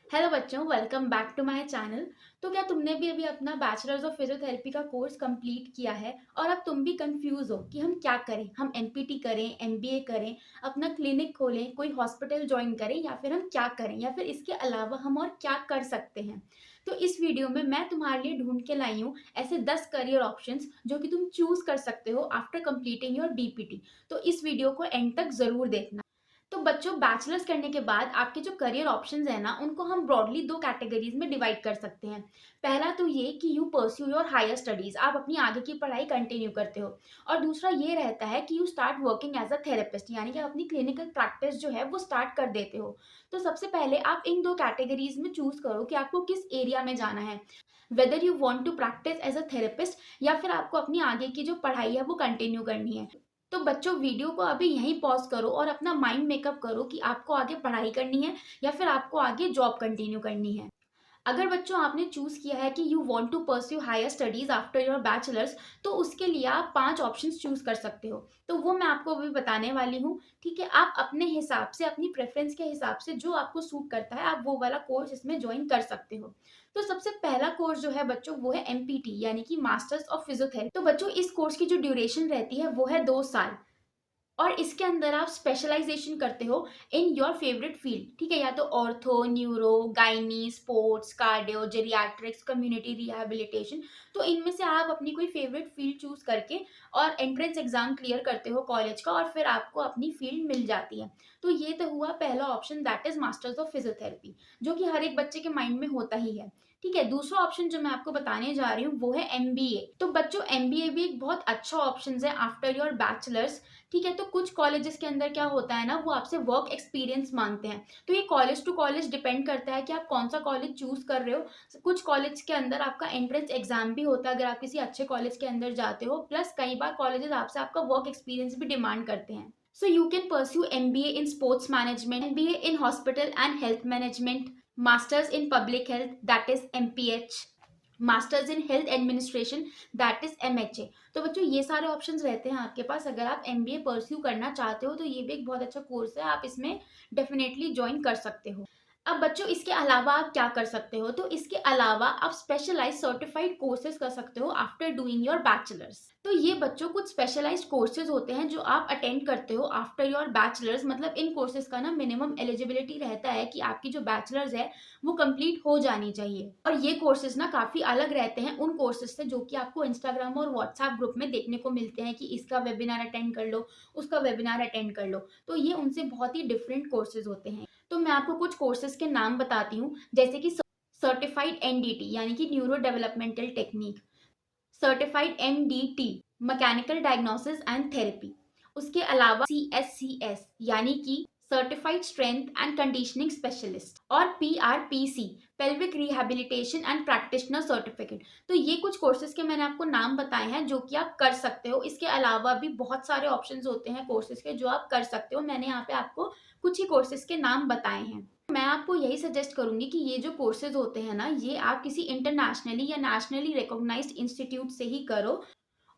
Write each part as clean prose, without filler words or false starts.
Hello बच्चों, welcome back to my channel. तो क्या तुमने भी अभी अपना बैचलर्स ऑफ फिजियोथेरेपी का कोर्स कंप्लीट किया है और अब तुम भी कंफ्यूज हो कि हम क्या करें? हम एमपीटी करें, एमबीए करें, अपना क्लिनिक खोलें, कोई हॉस्पिटल ज्वाइन करें, या फिर हम क्या करें, या फिर इसके अलावा हम और क्या कर सकते हैं? तो इस वीडियो में मैं तुम्हारे लिए ढूंढ के लाई हूँ ऐसे 10 करियर ऑप्शंस जो कि तुम चूज कर सकते हो आफ्टर कंप्लीटिंग योर बीपीटी। तो इस वीडियो को एंड तक जरूर देखना। तो बच्चों, बैचलर्स करने के बाद आपके जो करियर ऑप्शंस है ना, उनको हम ब्रॉडली दो कैटेगरीज में डिवाइड कर सकते हैं। पहला तो ये कि you pursue your higher studies, आप अपनी आगे की पढ़ाई कंटिन्यू करते हो। और दूसरा ये रहता है कि you start working as a therapist, यानी कि आप अपनी क्लिनिकल प्रैक्टिस जो है वो स्टार्ट कर देते हो। तो सबसे पहले आप इन दो कैटेगरीज में चूज करो कि आपको किस एरिया में जाना है, whether you want to practise as a therapist या फिर आपको अपनी आगे की जो पढ़ाई है वो कंटिन्यू करनी है। तो बच्चों, वीडियो को अभी यहीं पॉज करो और अपना माइंड मेकअप करो कि आपको आगे पढ़ाई करनी है या फिर आपको आगे जॉब कंटिन्यू करनी है। अगर बच्चों आपने चूज किया है कि you want to pursue higher studies after your bachelors, तो उसके लिए आप 5 ऑप्शंस चूज कर सकते हो। तो वो मैं आपको अभी बताने वाली हूँ। ठीक है, आप अपने हिसाब से, अपनी प्रेफरेंस के हिसाब से जो आपको सूट करता है, आप वो वाला कोर्स इसमें ज्वाइन कर सकते हो। तो सबसे पहला कोर्स जो है बच्चों, वो है एमपीटी, यानी कि मास्टर्स ऑफ फिजियोथेरेपी। तो बच्चों, इस कोर्स की जो ड्यूरेशन रहती है वो है 2 साल। और इसके अंदर आप स्पेशलाइजेशन करते हो इन योर फेवरेट फील्ड। ठीक है, या तो ortho, neuro, gynae, sports, cardio, geriatrics, community rehabilitation. तो इनमें से आप अपनी कोई फेवरेट फील्ड चूज करके और एंट्रेंस एग्जाम क्लियर करते हो कॉलेज का, और फिर आपको अपनी फील्ड मिल जाती है। तो ये तो हुआ पहला option, that is masters of physiotherapy, जो कि हर एक बच्चे के माइंड में होता ही है। ठीक है, दूसरा ऑप्शन जो मैं आपको बताने जा रही हूँ वो है एमबीए। तो बच्चों, एमबीए भी एक बहुत अच्छा ऑप्शन है आफ्टर योर बैचलर्स। ठीक है, तो कुछ कॉलेजेस के अंदर क्या होता है ना, वो आपसे वर्क एक्सपीरियंस मांगते हैं। तो ये कॉलेज टू कॉलेज डिपेंड करता है कि आप कौन सा कॉलेज चूज कर रहे हो। कुछ कॉलेज के अंदर आपका एंट्रेंस एग्जाम भी होता है अगर आप किसी अच्छे कॉलेज के अंदर जाते हो, प्लस कई बार कॉलेजेस आपसे आपका वर्क एक्सपीरियंस भी डिमांड करते हैं। So you can pursue MBA in sports management, MBA in hospital and health management, Masters in public health, that is MPH, masters in health administration, that is MHA. तो बच्चों, ये सारे options रहते हैं आपके पास। अगर आप एमबीए परस्यू करना चाहते हो तो ये भी एक बहुत अच्छा कोर्स है, आप इसमें डेफिनेटली ज्वाइन कर सकते हो। अब बच्चों, इसके अलावा आप क्या कर सकते हो? तो इसके अलावा आप स्पेशलाइज सर्टिफाइड कोर्सेज कर सकते हो आफ्टर डूइंग योर बैचलर्स। तो ये बच्चों कुछ स्पेशलाइज्ड कोर्सेज होते हैं जो आप अटेंड करते हो आफ्टर योर बैचलर्स। मतलब इन कोर्सेज का ना मिनिमम एलिजिबिलिटी रहता है कि आपकी जो बैचलर्स है वो कंप्लीट हो जानी चाहिए। और ये कोर्सेज ना काफी अलग रहते हैं उन कोर्सेज से जो कि आपको इंस्टाग्राम और व्हाट्सएप ग्रुप में देखने को मिलते हैं कि इसका वेबिनार अटेंड कर लो, उसका वेबिनार अटेंड कर लो। तो ये उनसे बहुत ही डिफरेंट कोर्सेज होते हैं। तो मैं आपको कुछ कोर्सेज के नाम बताती हूँ, जैसे कि सर्टिफाइड एनडीटी, यानी कि neuro developmental technique, certified MDT, mechanical diagnosis and therapy. उसके अलावा सीएससीएस, यानी कि certified strength and conditioning specialist, और PRPC, pelvic rehabilitation and practitioner certificate. तो ये कुछ कोर्सेज के मैंने आपको नाम बताए हैं जो कि आप कर सकते हो। इसके अलावा भी बहुत सारे ऑप्शंस होते हैं कोर्सेज के जो आप कर सकते हो। मैंने यहाँ पे आपको कुछ ही कोर्सेज के नाम बताए हैं। मैं आपको यही सजेस्ट करूंगी कि ये जो कोर्सेज होते हैं ना, ये आप किसी इंटरनेशनली या नेशनली रिकॉग्नाइज्ड इंस्टीट्यूट से ही करो।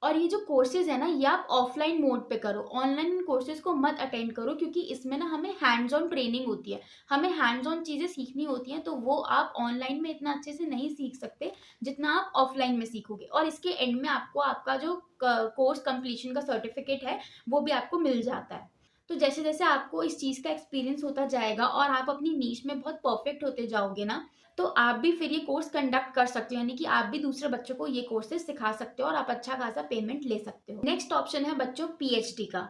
और ये जो कोर्सेज है ना, ये आप ऑफलाइन मोड पे करो, ऑनलाइन कोर्सेज को मत अटेंड करो, क्योंकि इसमें ना हमें हैंड्स ऑन ट्रेनिंग होती है, हमें हैंड्स ऑन चीजें सीखनी होती हैं। तो वो आप ऑनलाइन में इतना अच्छे से नहीं सीख सकते जितना आप ऑफलाइन में सीखोगे। और इसके एंड में आपको आपका जो कोर्स कंप्लीशन का सर्टिफिकेट है वो भी आपको मिल जाता है। तो जैसे जैसे आपको इस चीज का एक्सपीरियंस होता जाएगा और आप अपनी नीश में बहुत परफेक्ट होते जाओगे ना, तो आप भी फिर ये कोर्स कंडक्ट कर सकते हो, यानी कि आप भी दूसरे बच्चों को ये कोर्सेज सिखा सकते हो और आप अच्छा खासा पेमेंट ले सकते हो। नेक्स्ट ऑप्शन है बच्चों पीएचडी का।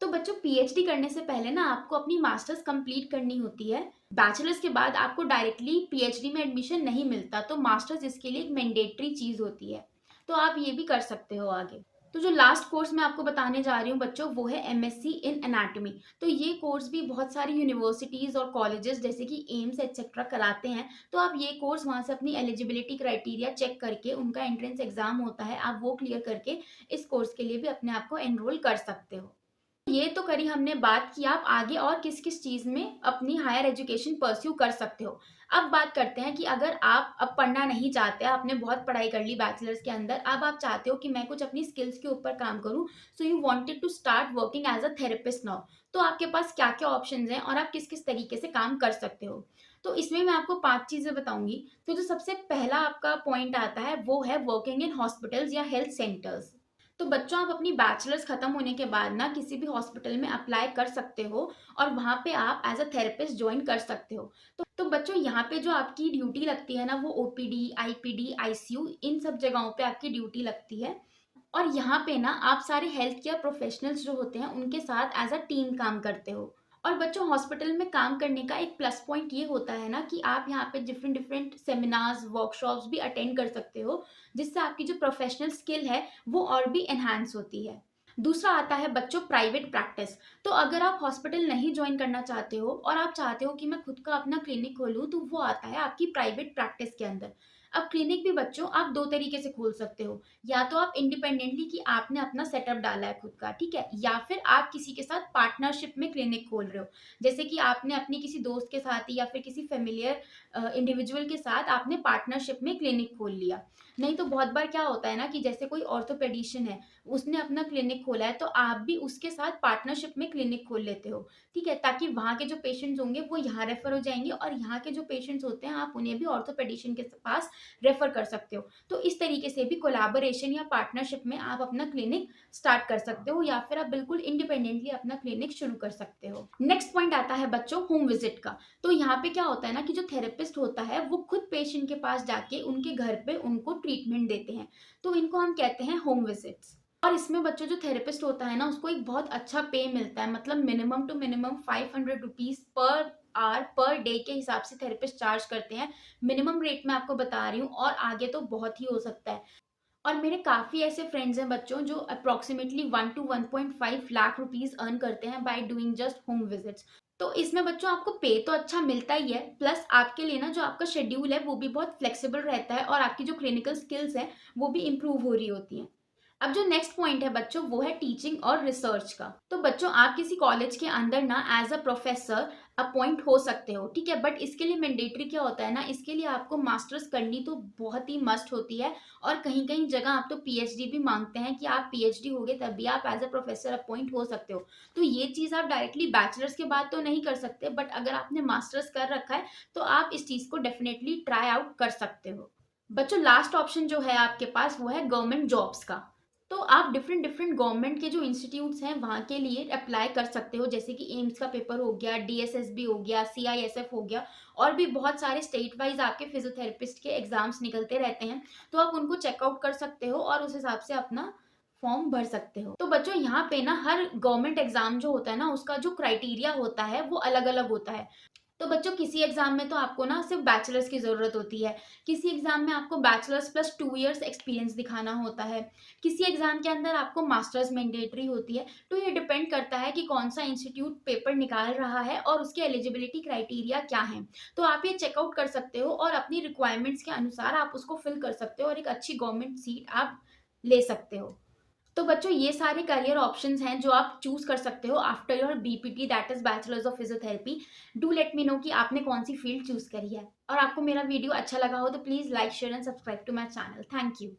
तो बच्चों, पीएचडी करने से पहले ना आपको अपनी मास्टर्स कंप्लीट करनी होती है। बैचलर्स के बाद आपको डायरेक्टली पीएचडी में एडमिशन नहीं मिलता, तो मास्टर्स इसके लिए एक मैंडेटरी चीज होती है। तो आप ये भी कर सकते हो आगे। तो जो लास्ट कोर्स मैं आपको बताने जा रही हूँ बच्चों, वो है एमएससी इन एनाटॉमी। तो ये कोर्स भी बहुत सारी यूनिवर्सिटीज और कॉलेजेस जैसे कि एम्स एक्सेट्रा कराते हैं। तो आप ये कोर्स वहां से अपनी एलिजिबिलिटी क्राइटेरिया चेक करके, उनका एंट्रेंस एग्जाम होता है, आप वो क्लियर करके इस कोर्स के लिए भी अपने आप को एनरोल कर सकते हो। ये तो करी हमने बात कि आप आगे और किस किस चीज में अपनी हायर एजुकेशन परस्यू कर सकते हो। अब बात करते हैं कि अगर आप अब पढ़ना नहीं चाहते, आपने बहुत पढ़ाई कर ली बैचलर्स के अंदर, अब आप चाहते हो कि मैं कुछ अपनी स्किल्स के ऊपर काम करूं, so you wanted to start working as a therapist now. तो आपके पास क्या क्या ऑप्शंस हैं और आप किस किस तरीके से काम कर सकते हो? तो इसमें मैं आपको 5 चीज़ें बताऊँगी। तो जो सबसे पहला आपका पॉइंट आता है वो है वर्किंग इन हॉस्पिटल्स या हेल्थ सेंटर्स। तो बच्चों आप अपनी बैचलर्स खत्म होने के बाद ना किसी भी हॉस्पिटल में अप्लाई कर सकते हो और वहाँ पे आप एज़ अ थेरेपिस्ट जॉइन कर सकते हो। तो बच्चों यहाँ पे जो आपकी ड्यूटी लगती है ना वो ओपीडी, आईपीडी, आईसीयू इन सब जगहों पे आपकी ड्यूटी लगती है। और यहाँ पे ना आप सारे हेल्थ केयर प्रोफेशनल्स जो होते हैं उनके साथ एज अ टीम काम करते हो। और बच्चों हॉस्पिटल में काम करने का एक प्लस पॉइंट ये होता है ना कि आप यहाँ पे डिफरेंट डिफरेंट सेमिनार्स वर्कशॉप्स भी अटेंड कर सकते हो, जिससे आपकी जो प्रोफेशनल स्किल है वो और भी एनहांस होती है। दूसरा आता है बच्चों प्राइवेट प्रैक्टिस। तो अगर आप हॉस्पिटल नहीं ज्वाइन करना चाहते हो और आप चाहते हो कि मैं खुद का अपना क्लिनिक खोलूँ, तो वो आता है आपकी प्राइवेट प्रैक्टिस के अंदर। अब क्लिनिक भी बच्चों आप दो तरीके से खोल सकते हो। या तो आप इंडिपेंडेंटली कि आपने अपना सेटअप डाला है खुद का, ठीक है, या फिर आप किसी के साथ पार्टनरशिप में क्लिनिक खोल रहे हो। जैसे कि आपने अपनी किसी दोस्त के साथ ही या फिर किसी फेमिलियर इंडिविजुअल के साथ आपने पार्टनरशिप में क्लिनिक खोल लिया। नहीं तो बहुत बार क्या होता है ना कि जैसे कोई ऑर्थोपेडिशियन है, उसने अपना क्लिनिक खोला है, तो आप भी उसके साथ पार्टनरशिप में क्लिनिक खोल लेते हो, ठीक है, ताकि वहाँ के जो पेशेंट्स होंगे वो यहाँ रेफर हो जाएंगे और यहाँ के जो पेशेंट्स होते हैं आप उन्हें भी ऑर्थोपेडिशियन के पास रेफर कर सकते हो। तो इस तरीके से भी कोलैबोरेशन या पार्टनरशिप में आप अपना क्लिनिक स्टार्ट कर सकते हो या फिर आप बिल्कुल इंडिपेंडेंटली अपना क्लिनिक शुरू कर सकते हो। नेक्स्ट पॉइंट आता है बच्चों होम विजिट का। तो यहाँ पे क्या होता है ना कि जो थेरेपिस्ट होता है वो खुद पेशेंट के पास जाके उनके घर पे उनको ट्रीटमेंट देते हैं। तो इनको हम कहते हैं होम विजिट्स। और इसमें बच्चों जो थेरेपिस्ट होता है ना उसको एक बहुत अच्छा पे मिलता है, मतलब minimum to minimum 500 rupees per hour per day के हिसाब से थेरेपिस्ट चार्ज करते हैं। मिनिमम रेट मैं आपको बता रही हूँ और आगे तो बहुत ही हो सकता है। और मेरे काफ़ी ऐसे फ्रेंड्स हैं बच्चों जो approximately 1 to 1.5 lakh rupees earn करते हैं by doing just home visits. तो इसमें बच्चों आपको पे तो अच्छा मिलता ही है, प्लस आपके लिए ना जो आपका शेड्यूल है वो भी बहुत फ्लेक्सिबल रहता है और आपकी जो क्लिनिकल स्किल्स हैं वो भी इम्प्रूव हो रही होती हैं। अब जो नेक्स्ट पॉइंट है बच्चों वो है टीचिंग और रिसर्च का। तो बच्चों आप किसी कॉलेज के अंदर ना एज अ प्रोफेसर अपॉइंट हो सकते हो, ठीक है, बट इसके लिए मैंडेटरी क्या होता है ना, इसके लिए आपको मास्टर्स करनी तो बहुत ही मस्ट होती है। और कहीं कहीं जगह आप तो पीएचडी भी मांगते हैं कि आप पीएचडी हो गए तभी आप एज अ प्रोफेसर अपॉइंट हो सकते हो। तो ये चीज आप डायरेक्टली बैचलर्स के बाद तो नहीं कर सकते, बट अगर आपने मास्टर्स कर रखा है तो आप इस चीज को डेफिनेटली ट्राई आउट कर सकते हो। बच्चों लास्ट ऑप्शन जो है आपके पास वो है गवर्नमेंट जॉब्स का। तो आप डिफरेंट डिफरेंट गवर्नमेंट के जो इंस्टीट्यूट्स हैं वहाँ के लिए अप्लाई कर सकते हो, जैसे कि एम्स का पेपर हो गया, डीएसएसबी हो गया, सीआईएसएफ हो गया, और भी बहुत सारे स्टेट वाइज आपके फिजियोथेरेपिस्ट के एग्जाम्स निकलते रहते हैं। तो आप उनको चेकआउट कर सकते हो और उस हिसाब से अपना फॉर्म भर सकते हो। तो बच्चों यहाँ पे ना हर गवर्नमेंट एग्जाम जो होता है ना उसका जो क्राइटेरिया होता है वो अलग अलग होता है। तो बच्चों किसी एग्जाम में तो आपको ना सिर्फ बैचलर्स की ज़रूरत होती है, किसी एग्जाम में आपको बैचलर्स प्लस 2 इयर्स एक्सपीरियंस दिखाना होता है, किसी एग्जाम के अंदर आपको मास्टर्स मैंडेटरी होती है। तो ये डिपेंड करता है कि कौन सा इंस्टीट्यूट पेपर निकाल रहा है और उसके एलिजिबिलिटी क्राइटेरिया क्या है। तो आप ये चेकआउट कर सकते हो और अपनी रिक्वायरमेंट्स के अनुसार आप उसको फिल कर सकते हो और एक अच्छी गवर्नमेंट सीट आप ले सकते हो। तो बच्चों ये सारे करियर ऑप्शंस हैं जो आप चूज कर सकते हो after your BPT, that is bachelors of physiotherapy. Do let me know कि आपने कौन सी फील्ड चूज करी है। और आपको मेरा वीडियो अच्छा लगा हो तो please like share and subscribe to my channel. Thank you.